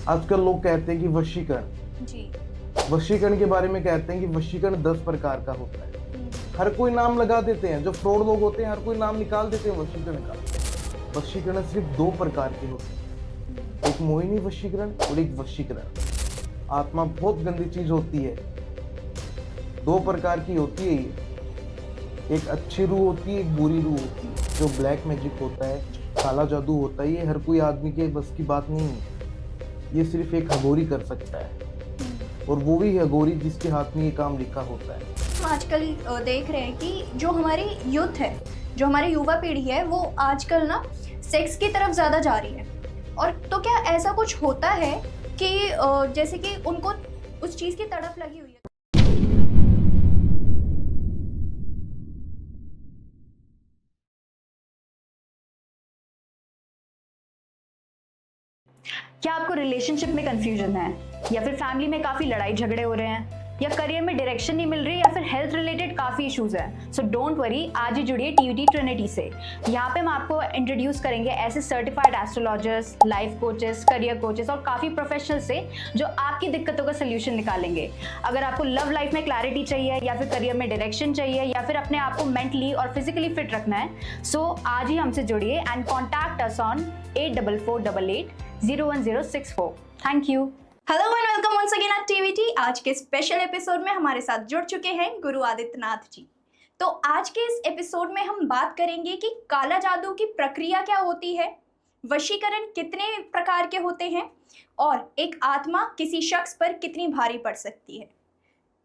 आजकल लोग कहते हैं कि वशीकरण जी। वशीकरण के बारे में कहते हैं कि वशीकरण 10 प्रकार का होता है। हर कोई नाम लगा देते हैं, जो फ्रॉड लोग होते हैं हर कोई नाम निकाल देते हैं वशीकरण का। वशीकरण सिर्फ 2 प्रकार के होते हैं, एक मोहिनी वशीकरण और एक वशीकरण। आत्मा बहुत गंदी चीज होती है, 2 प्रकार की होती है ये। एक अच्छी रूह होती है, एक बुरी रूह होती है। जो ब्लैक मैजिक होता है, काला जादू होता है, ये हर कोई आदमी के बस की बात नहीं है। ये सिर्फ एक हगोरी कर सकता है, और वो भी हगोरी जिसके हाथ में ये काम लिखा होता है। हम आजकल देख रहे हैं कि जो हमारी यूथ है, जो हमारी युवा पीढ़ी है, वो आजकल ना सेक्स की तरफ ज़्यादा जा रही है। और तो क्या ऐसा कुछ होता है कि जैसे कि उनको उस चीज़ की तड़प लगी हुई है? क्या आपको रिलेशनशिप में कंफ्यूजन है, या फिर फैमिली में काफी लड़ाई झगड़े हो रहे हैं, या करियर में डायरेक्शन नहीं मिल रही, या फिर हेल्थ रिलेटेड काफी इश्यूज हैं? सो डोंट वरी, आज ही जुड़िए टीयूटी ट्रिनिटी से। यहाँ पे हम आपको इंट्रोड्यूस करेंगे ऐसे certified astrologers, life coaches, career coaches और काफी प्रोफेशनल से जो आपकी दिक्कतों का सोल्यूशन निकालेंगे। अगर आपको लव लाइफ में क्लैरिटी चाहिए, या फिर करियर में डायरेक्शन चाहिए, या फिर अपने आप को मेंटली और फिजिकली फिट रखना है, सो आज ही हमसे जुड़िए and contact us on 8448801064। Thank you. Hello and welcome once again at TVT. आज के स्पेशल एपिसोड में हमारे साथ जुड़ चुके हैं गुरु आदित्यनाथ जी। तो आज के इस एपिसोड में हम बात करेंगे कि काला जादू की प्रक्रिया क्या होती है, वशीकरण कितने प्रकार के होते हैं, और एक आत्मा किसी शख्स पर कितनी भारी पड़ सकती है।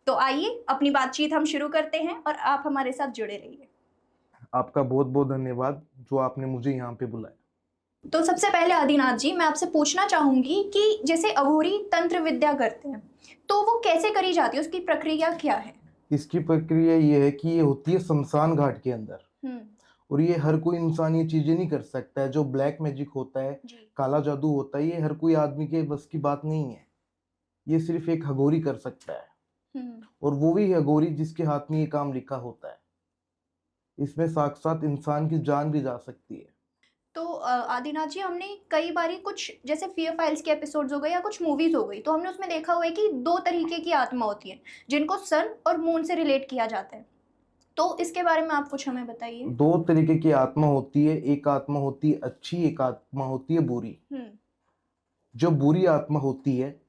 तो आइए अपनी बातचीत हम शुरू करते हैं और आप हमारे साथ जुड़े रहिए। आपका बहुत बहुत धन्यवाद जो आपने मुझे यहाँ पे बुलाया। तो सबसे पहले आदिनाथ जी, मैं आपसे पूछना चाहूंगी कि जैसे अघोरी तंत्र विद्या करते हैं, तो वो कैसे करी जाती है, उसकी प्रक्रिया क्या है? इसकी प्रक्रिया ये है कि ये होती है शमशान घाट के अंदर, और ये हर कोई इंसान ये चीजें नहीं कर सकता है। जो ब्लैक मैजिक होता है, काला जादू होता है, ये हर कोई आदमी के बस की बात नहीं है। ये सिर्फ एक हगोरी कर सकता है, और वो भी हगोरी जिसके हाथ में ये काम लिखा होता है। इसमें साक्षात इंसान की जान भी जा सकती है। तो आदिनाथ जी, हमने कई बारी कुछ जैसे फीयर फाइल्स के एपिसोड्स हो गए या कुछ मूवीज हो गई, तो हमने उसमें देखा हुआ है कि 2 तरीके की आत्मा होती है जिनको सन और मून से रिलेट किया जाता है। तो इसके बारे में आप कुछ हमें बताइए। 2 तरीके की आत्मा होती है, एक आत्मा होती है अच्छी, एक आत्मा होती है बुरी। जो बुरी आत्मा होती है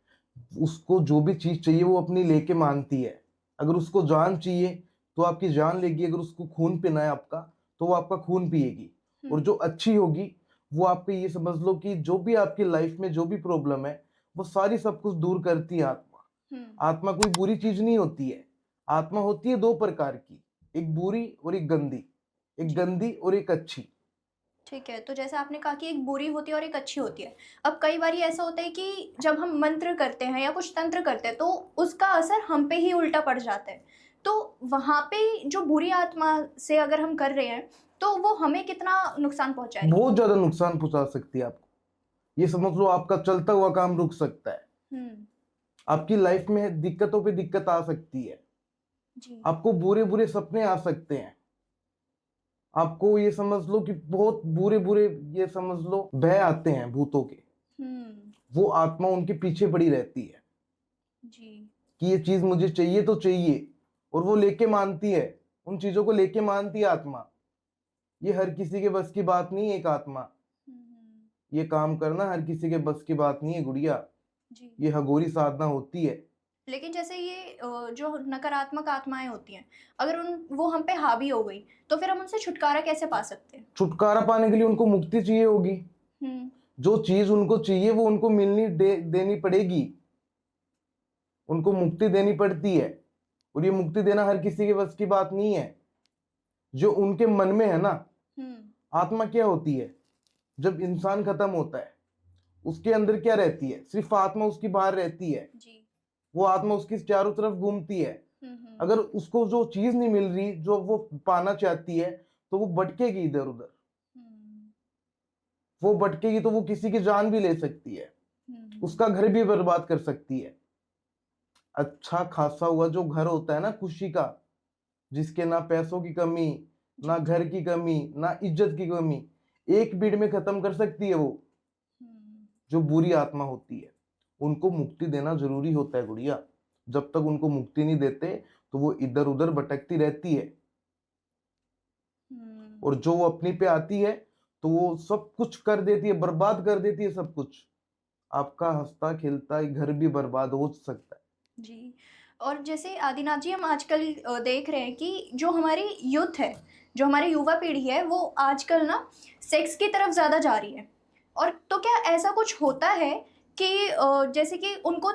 उसको जो भी चीज चाहिए वो अपनी लेके मानती है। अगर उसको जान चाहिए तो आपकी जान लेगी, अगर उसको खून पीना है आपका तो वो आपका खून पिएगी। और जो अच्छी होगी वो आपको ये समझ लो कि जो भी आपकी लाइफ में जो भी प्रॉब्लम है वो सारी सब कुछ दूर करती है आत्मा। आत्मा कोई बुरी चीज नहीं होती है। आत्मा होती है 2 प्रकार की, एक बुरी और एक गंदी, एक गंदी और एक अच्छी। ठीक है, तो जैसे आपने कहा कि एक बुरी होती है और एक अच्छी होती है। अब कई बार ऐसा होता है कि जब हम मंत्र करते हैं या कुछ तंत्र करते हैं तो उसका असर हम पे ही उल्टा पड़ जाता है। तो वहाँ पे जो बुरी आत्मा से अगर हम कर रहे हैं तो वो हमें कितना नुकसान पहुंचाएगी? बहुत ज्यादा नुकसान पहुंचा सकती है आपको। ये समझ लो आपका चलता हुआ काम रुक सकता है। आपकी लाइफ में दिक्कतों पे दिक्कत आ सकती है जी। आपको बुरे बुरे सपने आ सकते हैं। आपको ये समझ लो कि बहुत बुरे बुरे ये समझ लो भय आते हैं भूतों के। वो आत्मा उनके पीछे पड़ी रहती है जी। कि ये चीज मुझे चाहिए तो चाहिए, और वो लेके मानती है, उन चीजों को लेके मानती है आत्मा। ये हर किसी के बस की बात नहीं है। एक आत्मा ये काम करना हर किसी के बस की बात नहीं है गुड़िया। जी। ये हगोरी साधना होती है। लेकिन जैसे ये जो नकारात्मक आत्माएं होती हैं, अगर वो हम पे हावी हो गई तो फिर हम उनसे छुटकारा कैसे पा सकते हैं? छुटकारा पाने के लिए उनको मुक्ति चाहिए होगी। जो चीज उनको चाहिए वो उनको देनी पड़ेगी। उनको मुक्ति देनी पड़ती है, और ये मुक्ति देना हर किसी के बस की बात नहीं है। जो उनके मन में है ना, आत्मा क्या होती है, जब इंसान खत्म होता है उसके अंदर क्या रहती है, सिर्फ आत्मा उसकी बाहर रहती है। वो आत्मा उसकी चारों तरफ घूमती है। अगर उसको जो चीज नहीं मिल रही जो वो पाना चाहती है तो वो भटकेगी इधर उधर। वो भटकेगी तो वो किसी की जान भी ले सकती है, उसका घर भी बर्बाद कर सकती है। अच्छा खासा हुआ जो घर होता है ना खुशी का, जिसके ना पैसों की कमी, ना घर की कमी, ना इज्जत की कमी, एक बीड़ में खत्म कर सकती है वो जो बुरी आत्मा होती है। उनको मुक्ति देना जरूरी होता है गुड़िया। जब तक उनको मुक्ति नहीं देते तो वो इधर उधर भटकती रहती है, और जो वो अपनी पे आती है तो वो सब कुछ कर देती है, बर्बाद कर देती है सब कुछ। आपका हंसता खेलता एक घर भी बर्बाद हो सकता है। जी। और जैसे आदिनाथ जी, हम आजकल देख रहे हैं कि जो हमारी यूथ है, जो हमारी युवा पीढ़ी है, वो आजकल ना सेक्स की तरफ ज़्यादा जा रही है। और तो क्या ऐसा कुछ होता है कि जैसे कि उनको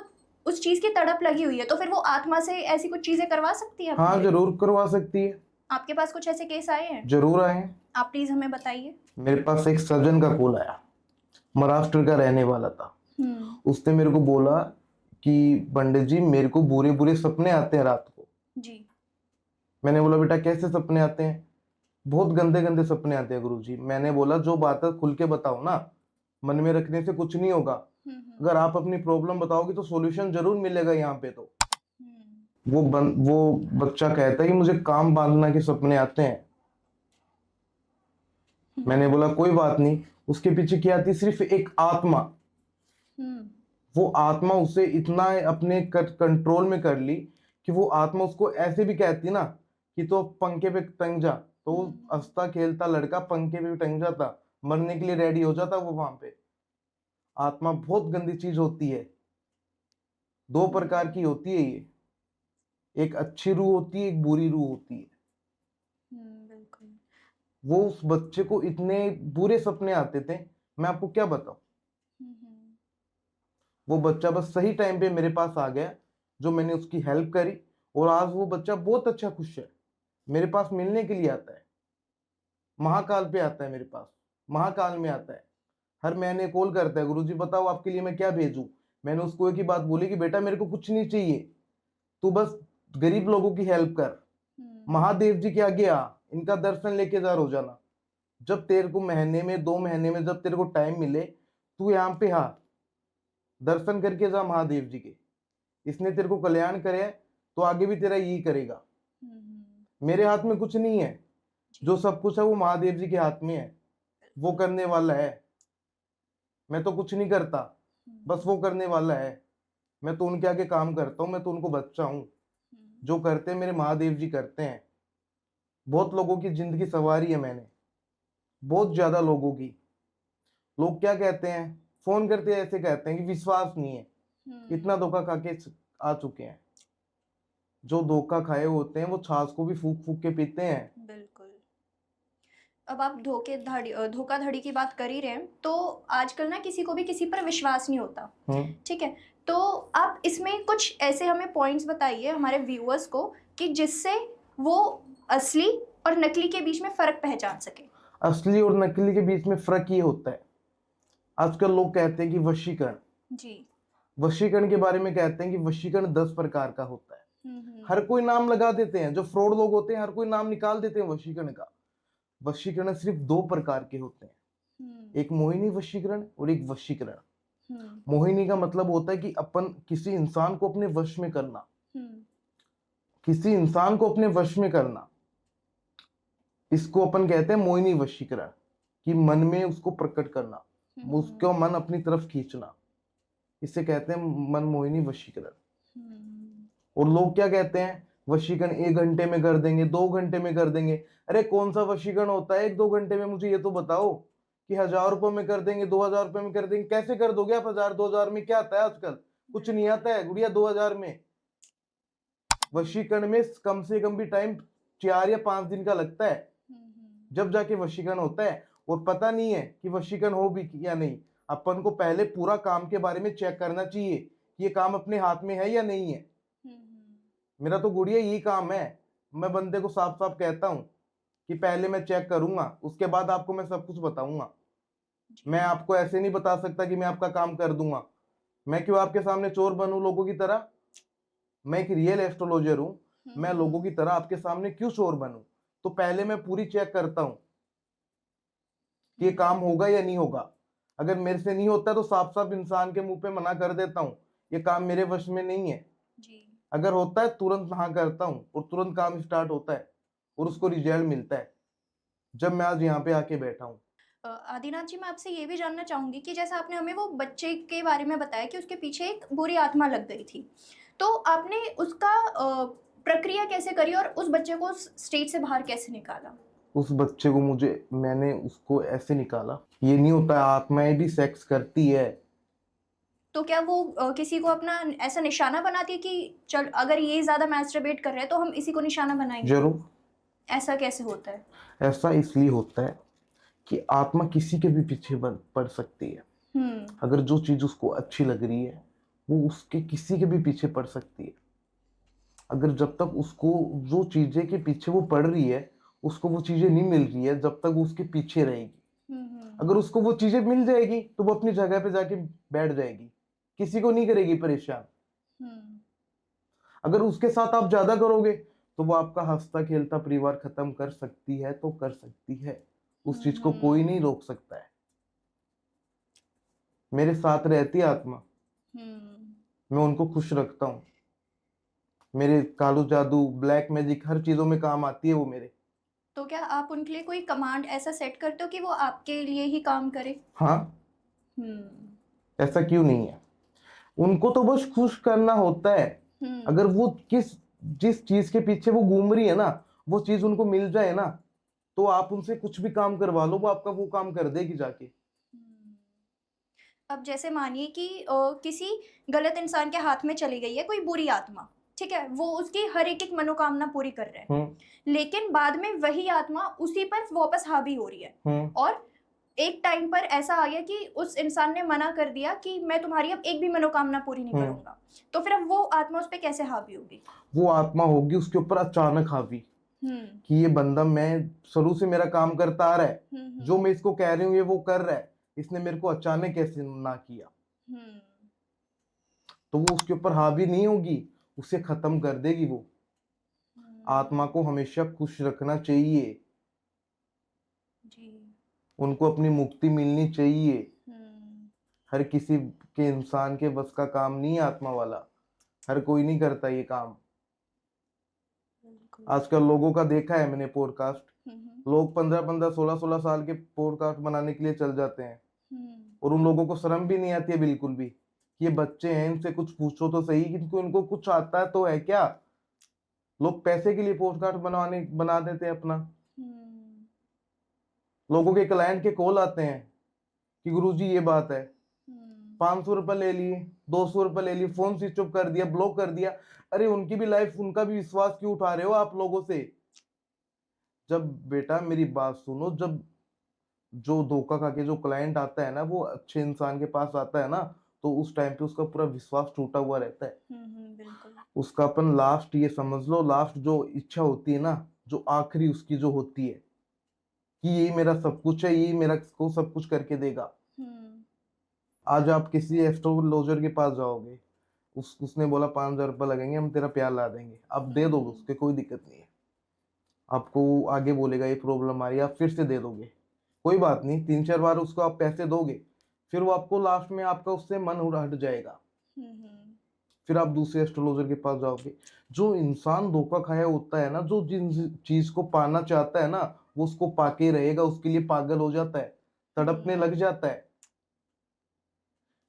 उस चीज़ की तड़प लगी हुई है, तो फिर वो आत्मा से ऐसी कुछ चीज़ें करवा सकती है? हाँ, जरूर करवा सकती है। आपके पास कुछ ऐसे केस आए हैं? जरूर आए हैं। आप प्लीज़ हमें बताइए। मेरे पास एक सर्जन का कॉल आया, महाराष्ट्र का रहने वाला था। उसने मेरे को बोला कि पंडित जी मेरे को बुरे बुरे सपने आते हैं रात को। जी। मैंने बोला बेटा कैसे सपने आते हैं? बहुत गंदे गंदे सपने आते हैं गुरुजी। मैंने बोला जो बात है खुल के बताओ ना, मन में रखने से कुछ नहीं होगा। अगर आप अपनी प्रॉब्लम बताओगे तो सॉल्यूशन जरूर मिलेगा यहाँ पे। तो वो बच्चा कहता है कि मुझे काम बांधना के सपने आते हैं। मैंने बोला कोई बात नहीं, उसके पीछे क्या आती? सिर्फ एक आत्मा। वो आत्मा उसे इतना अपने कंट्रोल में कर ली कि वो आत्मा उसको ऐसे भी कहती ना कि तो पंखे पे टंग जा, तो वो हंसता खेलता लड़का पंखे पे भी टंग जाता, मरने के लिए रेडी हो जाता वो वहां पे। आत्मा बहुत गंदी चीज होती है। दो प्रकार की होती है ये, एक अच्छी रूह होती है, एक बुरी रूह होती है। बिल्कुल। वो उस बच्चे को इतने बुरे सपने आते थे, मैं आपको क्या बताऊं। वो बच्चा बस सही टाइम पे मेरे पास आ गया, जो मैंने उसकी हेल्प करी, और आज वो बच्चा बहुत अच्छा खुश है। मेरे पास मिलने के लिए आता है, महाकाल पे आता है, मेरे पास महाकाल में आता है। हर महीने कॉल करता है, गुरुजी बताओ आपके लिए मैं क्या भेजूं। मैंने उसको एक ही बात बोली कि बेटा मेरे को कुछ नहीं चाहिए, तू बस गरीब लोगों की हेल्प कर, महादेव जी के आगे आ, इनका दर्शन लेके जा रोजाना। जब तेरे को महीने में 2 महीने में जब तेरे को टाइम मिले, तू यहाँ पे आ, दर्शन करके जा महादेव जी के। इसने तेरे को कल्याण करे तो आगे भी तेरा यही करेगा। मेरे हाथ में कुछ नहीं है, जो सब कुछ है वो महादेव जी के हाथ में है। वो करने वाला है, मैं तो कुछ नहीं करता, बस वो करने वाला है। मैं तो उनके आगे काम करता हूँ, मैं तो उनको बच्चा हूँ। जो करते हैं मेरे महादेव जी करते हैं। बहुत लोगों की जिंदगी संवारी है मैंने, बहुत ज्यादा लोगों की। लोग क्या कहते हैं, फोन करते हैं ऐसे कहते हैं कि विश्वास नहीं है। इतना धोखा खा के आ चुके हैं। जो धोखा खाए होते हैं वो छाछ को भी फूक फूक के पीते हैं। बिल्कुल। अब आप धोखाधड़ी की बात कर ही रहे हैं, तो आजकल ना किसी को भी किसी पर विश्वास नहीं होता। ठीक है, तो आप इसमें कुछ ऐसे हमें पॉइंट्स बताइए हमारे व्यूअर्स को कि जिससे वो असली और नकली के बीच में फर्क पहचान सके। असली और नकली के बीच में फर्क ये होता है, आजकल लोग कहते हैं कि वशीकरण। जी। वशीकरण के बारे में कहते हैं कि वशीकरण 10 प्रकार का होता है। हर कोई नाम लगा देते हैं, जो फ्रॉड लोग होते हैं हर कोई नाम निकाल देते हैं वशीकरण का। वशीकरण सिर्फ 2 प्रकार के होते हैं, एक मोहिनी वशीकरण और एक वशीकरण। मोहिनी का मतलब होता है कि अपन किसी इंसान को अपने वश में करना, किसी इंसान को अपने वश में करना, इसको अपन कहते हैं मोहिनी वशीकरण। कि मन में उसको प्रकट करना, उसको मन अपनी तरफ खींचना, इसे कहते हैं मन मोहिनी वशीकरण। और लोग क्या कहते हैं, वशीकरण 1 घंटे में कर देंगे, 2 घंटे में कर देंगे। अरे कौन सा वशीकरण होता है 1-2 घंटे में? मुझे ये तो बताओ कि 1000 रुपए में कर देंगे, 2000 रुपए में कर देंगे। कैसे कर दोगे आप? 1000-2000 में क्या आता है आजकल? कुछ नहीं आता है गुड़िया 2000 में। वशीकरण में कम से कम भी टाइम 4 या 5 दिन का लगता है, जब जाके वशीकरण होता है। और पता नहीं है कि वशीकरण हो भी या नहीं। अपन को पहले पूरा काम के बारे में चेक करना चाहिए कि ये काम अपने हाथ में है या नहीं है। मेरा तो गुड़िया यही काम है, मैं बंदे को साफ साफ कहता हूँ कि पहले मैं चेक करूंगा, उसके बाद आपको मैं सब कुछ बताऊंगा। मैं आपको ऐसे नहीं बता सकता कि मैं आपका काम कर दूंगा। मैं क्यों आपके सामने चोर बनूं लोगों की तरह? मैं एक रियल एस्ट्रोलॉजर हूँ, मैं लोगों की तरह आपके सामने क्यों चोर बनूं? तो पहले मैं पूरी चेक करता हूँ कि ये काम होगा या नहीं होगा। अगर मेरे से नहीं होता तो साफ साफ इंसान के मुंह पे मना कर देता हूँ, ये काम मेरे वश में नहीं है। अगर होता है तुरंत हाँ करता हूँ और तुरंत काम स्टार्ट होता है और उसको रिजल्ट मिलता है, जब मैं आज यहाँ पे आके बैठा हूँ। आदिनाथ जी, मैं आपसे ये भी जानना चाहूंगी कि जैसा आपने हमें वो बच्चे के बारे में बताया कि उसके पीछे एक बुरी आत्मा लग गई थी, तो आपने उसका प्रक्रिया कैसे करी और उस बच्चे को उस स्टेज से बाहर कैसे निकाला? उस बच्चे को मैंने उसको ऐसे निकाला, ये नहीं होता, आत्माएं भी सेक्स करती है। तो क्या वो किसी को अपना ऐसा निशाना बनाती है कि चल अगर ये ज्यादा मैस्टरबेट कर रहे हैं तो हम इसी को निशाना बनाएंगे? जरूर। ऐसा कैसे होता है? ऐसा इसलिए होता है कि आत्मा किसी के भी पीछे पड़ सकती है। अगर जो चीज उसको अच्छी लग रही है वो उसके किसी के भी पीछे पड़ सकती है। अगर जब तक उसको जो चीजें के पीछे वो पड़ रही है उसको वो चीजें नहीं मिल रही है, जब तक वो उसके पीछे रहेगी। अगर उसको वो चीजें मिल जाएगी तो वो अपनी जगह पे जाके बैठ जाएगी, किसी को नहीं करेगी परेशान। अगर उसके साथ आप ज्यादा करोगे तो वो आपका हंसता खेलता परिवार खत्म कर सकती है, तो कर सकती है। उस चीज को कोई नहीं रोक सकता है। मेरे साथ रहती है आत्मा, मैं उनको खुश रखता हूँ। मेरे कालू जादू, ब्लैक मैजिक, हर चीजों में काम आती है वो मेरे। तो क्या आप उनके लिए कोई कमांड ऐसा सेट करते हो कि वो आपके लिए ही काम करे? हाँ, ऐसा क्यों नहीं है। उनको तो बस खुश करना होता है। अगर वो जिस चीज के पीछे वो घूम रही है ना, वो चीज उनको मिल जाए ना, तो आप उनसे कुछ भी काम करवा लो, वो आपका वो काम कर देगी जाके। अब जैसे मानिए कि किसी गलत इंसान के हाथ में चली गई है कोई बुरी आत्मा, ठीक है, वो उसकी हर एक मनोकामना पूरी कर रहे हैं, लेकिन बाद में वही आत्मा उसी पर वापस हावी हो रही है, और एक टाइम पर ऐसा आ गया कि उस इंसान ने मना कर दिया कि मैं तुम्हारी अब एक भी मनोकामना पूरी नहीं करूंगा, तो फिर अब वो आत्मा उस पर कैसे हावी होगी? वो आत्मा होगी उसके ऊपर अचानक हावी, कि ये बंदा, मैं शुरू से मेरा काम करता आ रहा है, जो मैं इसको कह रही हूँ ये वो कर रहा है, इसने मेरे को अचानक कैसे ना किया। तो वो उसके ऊपर हावी नहीं होगी, उसे खत्म कर देगी वो। आत्मा को हमेशा खुश रखना चाहिए जी। उनको अपनी मुक्ति मिलनी चाहिए। हर किसी के इंसान के बस का काम नहीं है आत्मा वाला, हर कोई नहीं करता ये काम। आजकल लोगों का देखा है मैंने पॉडकास्ट, लोग 15-15 16-16 साल के पॉडकास्ट बनाने के लिए चल जाते हैं, और उन लोगों को शर्म भी नहीं आती है बिल्कुल भी कि ये बच्चे हैं, इनसे कुछ पूछो तो सही, इनको कुछ आता है तो है क्या। लोग पैसे के लिए पॉडकास्ट बना देते हैं अपना। लोगों के क्लाइंट के कॉल आते हैं कि गुरुजी ये बात है, 500 रुपए ले लिए, 200 रुपए ले लिए, फोन स्विच ऑफ कर दिया, ब्लॉक कर दिया। अरे उनकी भी लाइफ, उनका भी विश्वास क्यों उठा रहे हो आप लोगों से। जब बेटा मेरी बात सुनो, जब जो धोखा खा के जो क्लाइंट आता है ना, वो अच्छे इंसान के पास आता है ना, तो उस टाइम पे उसका पूरा विश्वास टूटा हुआ रहता है। बिल्कुल। उसका अपन लास्ट ये समझ लो, लास्ट जो इच्छा होती है ना, जो आखिरी उसकी जो होती है कि ये मेरा सब कुछ है, ये मेरा को सब कुछ करके देगा। आज आप किसी एस्ट्रोलॉजर के पास जाओगे, उसने बोला 5,000 रुपये लगेंगे, हम तेरा प्यार ला देंगे, आप दे दोगे उसके, कोई दिक्कत नहीं है। आपको आगे बोलेगा ये प्रॉब्लम आ रही है, आप फिर से दे दोगे, कोई बात नहीं, 3-4 बार उसको आप पैसे दोगे, फिर वो आपको लास्ट में आपका उससे मन हट जाएगा। फिर आप दूसरे एस्ट्रोलॉजर के पास जाओगे। जो इंसान धोखा खाया होता है ना, जो जिन चीज को पाना चाहता है ना, वो उसको पाके रहेगा, उसके लिए पागल हो जाता है, तड़पने लग जाता है।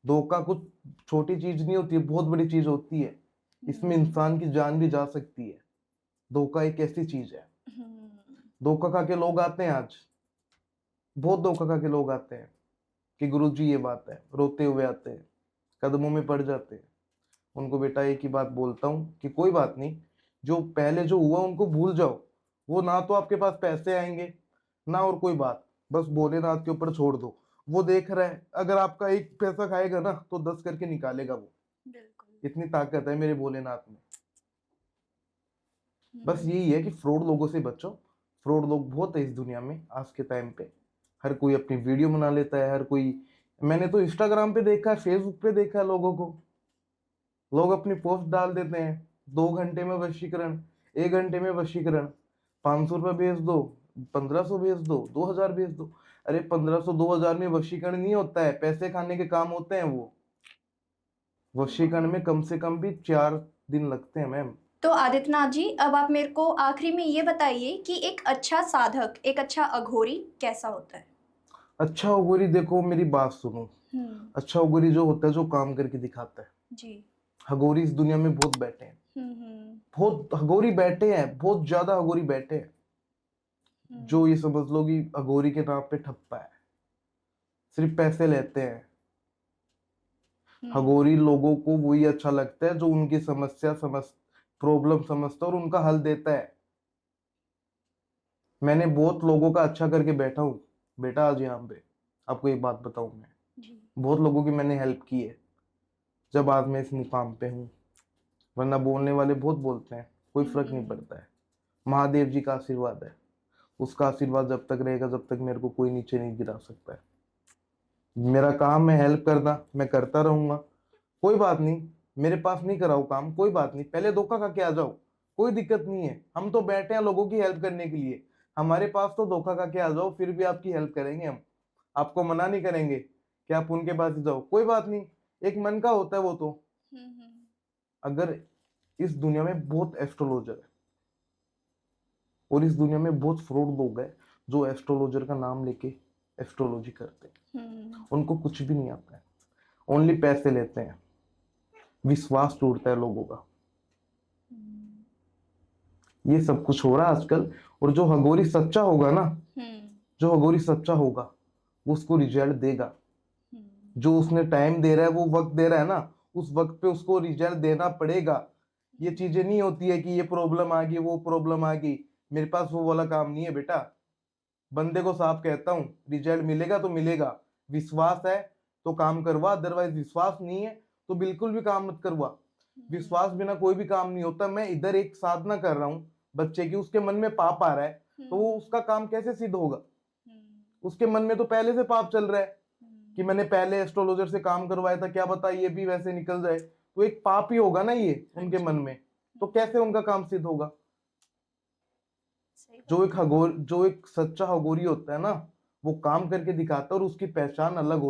धोखा कुछ छोटी चीज नहीं होती है, बहुत बड़ी चीज होती है। इसमें इंसान की जान भी जा सकती है। धोखा एक ऐसी चीज है। धोखा खा के लोग आते हैं, आज बहुत धोखा खा के लोग आते हैं कि गुरुजी ये बात है, रोते हुए आते हैं, कदमों में पड़ जाते हैं। उनको बेटा एक ही बात बोलता हूँ कि कोई बात नहीं, जो पहले जो हुआ उनको भूल जाओ। वो ना तो आपके पास पैसे आएंगे ना और कोई बात, बस भोलेनाथ के ऊपर छोड़ दो। वो देख रहा है, अगर आपका एक पैसा खाएगा ना तो 10 करके निकालेगा वो। बिल्कुल। इतनी ताकत है मेरे भोलेनाथ में। बस यही है कि फ्रॉड लोगों से बचो। फ्रॉड लोग बहुत है इस दुनिया में आज के टाइम पे। हर कोई अपनी वीडियो बना लेता है, हर कोई। मैंने तो इंस्टाग्राम पे देखा है, फेसबुक पे देखा है लोगों को, लोग अपनी पोस्ट डाल देते हैं, 2 घंटे में वशीकरण, 1 घंटे में वशीकरण, 500 रुपये भेज दो, 1500 भेज दो, 2000 भेज दो। अरे 1500 2000 में वशीकरण नहीं होता है, पैसे खाने के काम होते हैं वो। वशीकरण में कम से कम भी 4 दिन लगते हैं मैम। तो आदित्यनाथ जी, अब आप मेरे को आखिरी में ये बताइए कि एक अच्छा साधक, एक अच्छा अघोरी कैसा होता है? अच्छा अघोरी देखो, मेरी बात सुनो। अच्छा अघोरी जो होता है, जो काम करके दिखाता है। जी। अघोरी इस दुनिया में बहुत बैठे हैं, बहुत अघोरी बैठे हैं, बहुत ज्यादा अघोरी बैठे हैं। जो ये समझ लो कि अघोरी के नाम पे ठप्पा है, सिर्फ पैसे लेते हैं। अघोरी लोगों को वही अच्छा लगता है जो उनकी समस्या प्रॉब्लम समझता है और उनका हल देता है। मैंने बहुत लोगों का अच्छा करके बैठा हूँ बेटा, आज यहाँ पे आपको एक बात बताऊं, मैं बहुत लोगों की मैंने हेल्प की है, जब आज मैं इस मुकाम पे हूँ। वरना बोलने वाले बहुत बोलते हैं, कोई फर्क नहीं पड़ता है। महादेव जी का आशीर्वाद है, उसका आशीर्वाद जब तक रहेगा, जब तक मेरे को कोई नीचे नहीं गिरा सकता है। मेरा काम है हेल्प करना, मैं करता रहूंगा। कोई बात नहीं, मेरे पास नहीं कराओ काम, कोई बात नहीं, पहले धोखा खा के आ जाओ, कोई दिक्कत नहीं है। हम तो बैठे हैं लोगों की हेल्प करने के लिए, हमारे पास तो धोखा खा के आ जाओ, फिर भी आपकी हेल्प करेंगे हम। आपको मना नहीं करेंगे कि आप उनके पास ही जाओ, कोई बात नहीं, एक मन का होता है वो तो। अगर इस दुनिया में बहुत एस्ट्रोलॉजर है और इस दुनिया में बहुत फ्रॉड लोग हैं जो एस्ट्रोलॉजर का नाम लेके एस्ट्रोलॉजी करते हैं, उनको कुछ भी नहीं आता है, ओनली पैसे लेते हैं, विश्वास टूटता है लोगों का। ये सब कुछ हो रहा है आजकल। और जो अघोरी सच्चा होगा ना, जो अघोरी सच्चा होगा वो उसको रिजल्ट देगा। जो उसने टाइम दे रहा है, वो वक्त दे रहा है ना, उस वक्त पे उसको रिजल्ट देना पड़ेगा। ये चीजें नहीं होती है कि ये प्रॉब्लम आ गई, वो प्रॉब्लम आ गई, मेरे पास वो वाला काम नहीं है बेटा। बंदे को साफ कहता हूँ, रिजल्ट मिलेगा तो मिलेगा, विश्वास है तो काम करवा, अदरवाइज विश्वास नहीं है तो बिल्कुल भी काम मत करवा। विश्वास बिना कोई भी काम नहीं होता। मैं इधर एक साधना कर रहा हूँ बच्चे की, उसके मन में पाप आ रहा है, तो वो उसका काम कैसे सिद्ध होगा? उसके मन में तो पहले से पाप चल रहा है कि मैंने पहले एस्ट्रोलॉजर से काम करवाया था, क्या पता ये भी वैसे निकल जाए, तो एक पाप ही होगा ना ये उनके मन में, तो कैसे उनका काम सिद्ध होगा? जो एक सच्चा अघोरी होता है ना, वो काम करके दिखाता है और उसकी पहचान अलग होती है।